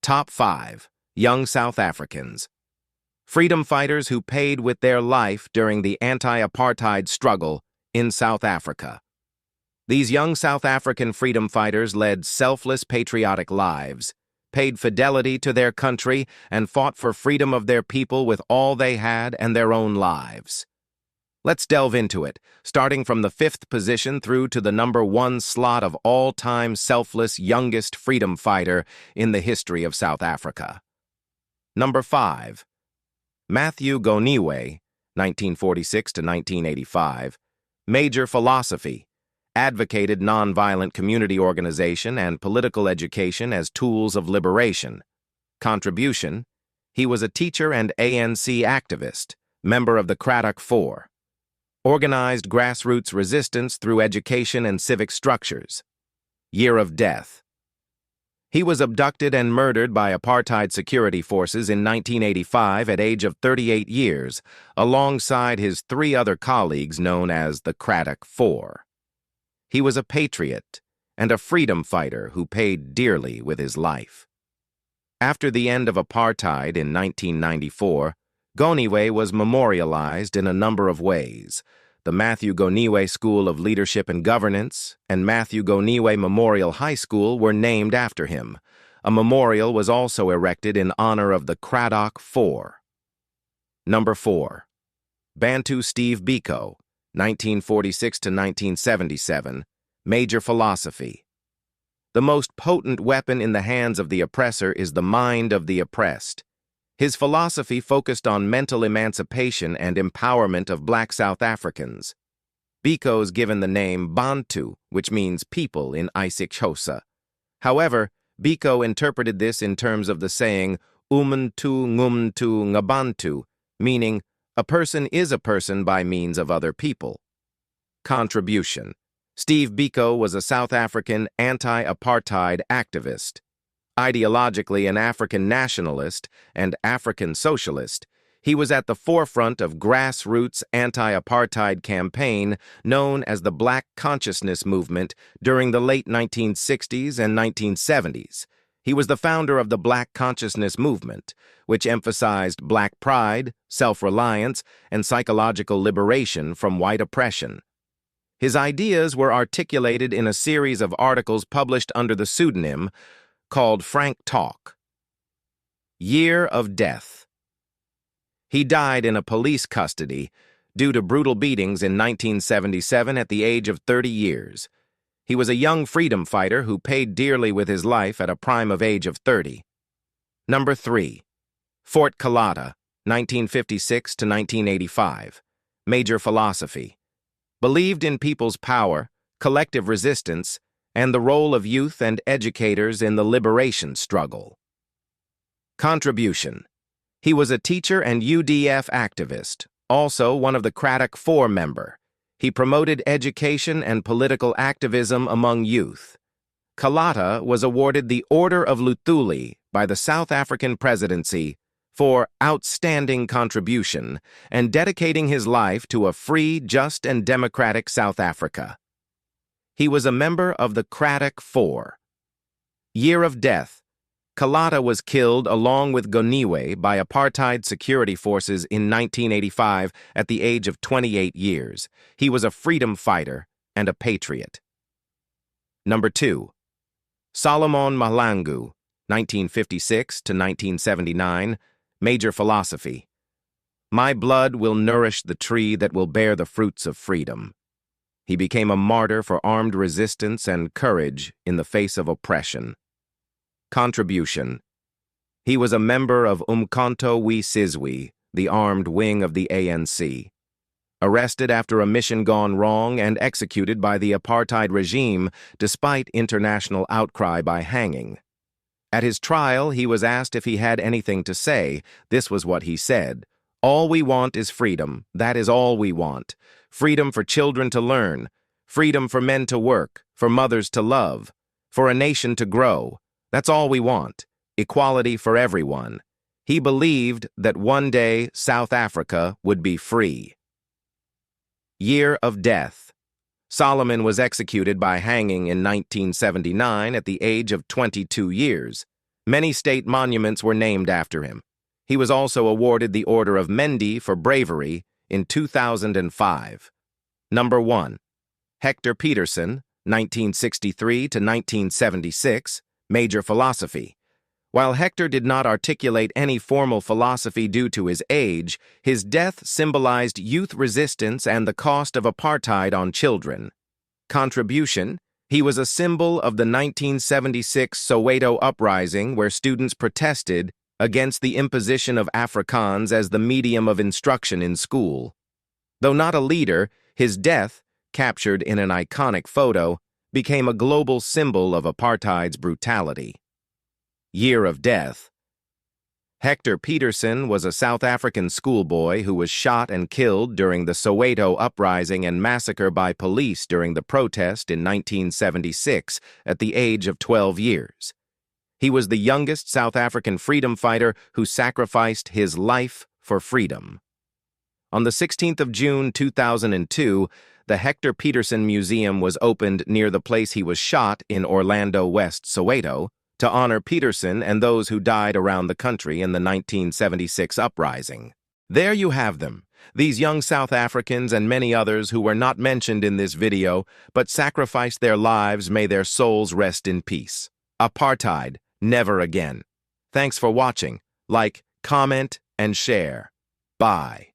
Top 5. Young South Africans. Freedom fighters who paid with their life during the anti-apartheid struggle in South Africa. These young South African freedom fighters led selfless patriotic lives, paid fidelity to their country, and fought for freedom of their people with all they had and their own lives. Let's delve into it, starting from the 5th position through to the number 1 slot of all-time selfless youngest freedom fighter in the history of South Africa. Number 5. Matthew Goniwe, 1946 to 1985, major philosophy, advocated nonviolent community organization and political education as tools of liberation. Contribution: he was a teacher and ANC activist, member of the Cradock Four. Organized grassroots resistance through education and civic structures. Year of death. He was abducted and murdered by apartheid security forces in 1985 at age of 38 years, alongside his 3 other colleagues known as the Cradock Four. He was a patriot and a freedom fighter who paid dearly with his life. After the end of apartheid in 1994, Goniwe was memorialized in a number of ways. The Matthew Goniwe School of Leadership and Governance and Matthew Goniwe Memorial High School were named after him. A memorial was also erected in honor of the Cradock Four. Number 4. Bantu Steve Biko, 1946 to 1977, major philosophy. The most potent weapon in the hands of the oppressor is the mind of the oppressed. His philosophy focused on mental emancipation and empowerment of Black South Africans. Biko's given the name Bantu, which means people in isiXhosa. However, Biko interpreted this in terms of the saying umuntu ngumuntu ngabantu, meaning a person is a person by means of other people. Contribution: Steve Biko was a South African anti-apartheid activist. Ideologically an African nationalist and African socialist, he was at the forefront of grassroots anti-apartheid campaign known as the Black Consciousness Movement during the late 1960s and 1970s. He was the founder of the Black Consciousness Movement, which emphasized Black pride, self-reliance, and psychological liberation from white oppression. His ideas were articulated in a series of articles published under the pseudonym called Frank Talk. Year of death. He died in a police custody due to brutal beatings in 1977 at the age of 30 years. He was a young freedom fighter who paid dearly with his life at a prime of age of 30. Number 3. Fort Kalata, 1956 to 1985, major philosophy. Believed in people's power, collective resistance, and the role of youth and educators in the liberation struggle. Contribution: he was a teacher and UDF activist, also one of the Cradock Four member. He promoted education and political activism among youth. Kalata was awarded the Order of Luthuli by the South African presidency for outstanding contribution and dedicating his life to a free, just, and democratic South Africa. He was a member of the Cradock Four. Year of death. Kalata was killed along with Goniwe by apartheid security forces in 1985 at the age of 28 years. He was a freedom fighter and a patriot. Number 2. Solomon Mahlangu, 1956 to 1979, major philosophy. My blood will nourish the tree that will bear the fruits of freedom. He became a martyr for armed resistance and courage in the face of oppression. Contribution: he was a member of Umkhonto we Sizwe, the armed wing of the ANC. Arrested after a mission gone wrong and executed by the apartheid regime despite international outcry by hanging. At his trial, he was asked if he had anything to say. This was what he said: "All we want is freedom. That is all we want. Freedom for children to learn, freedom for men to work, for mothers to love, for a nation to grow. That's all we want. Equality for everyone." He believed that one day South Africa would be free. Year of death. Solomon was executed by hanging in 1979 at the age of 22 years. Many state monuments were named after him. He was also awarded the Order of Mendi for bravery in 2005. Number 1. Hector Pieterson, 1963 to 1976, Major Philosophy. While Hector did not articulate any formal philosophy due to his age, his death symbolized youth resistance and the cost of apartheid on children. Contribution: he was a symbol of the 1976 Soweto uprising where students protested against the imposition of Afrikaans as the medium of instruction in school. Though not a leader, his death, captured in an iconic photo, became a global symbol of apartheid's brutality. Year of death. Hector Pieterson was a South African schoolboy who was shot and killed during the Soweto uprising and massacre by police during the protest in 1976 at the age of 12 years. He was the youngest South African freedom fighter who sacrificed his life for freedom. On the 16th of June 2002, the Hector Pieterson Museum was opened near the place he was shot in Orlando, West Soweto, to honor Pieterson and those who died around the country in the 1976 uprising. There you have them, these young South Africans and many others who were not mentioned in this video but sacrificed their lives. May their souls rest in peace. Apartheid, never again. Thanks for watching. Like, comment, and share. Bye.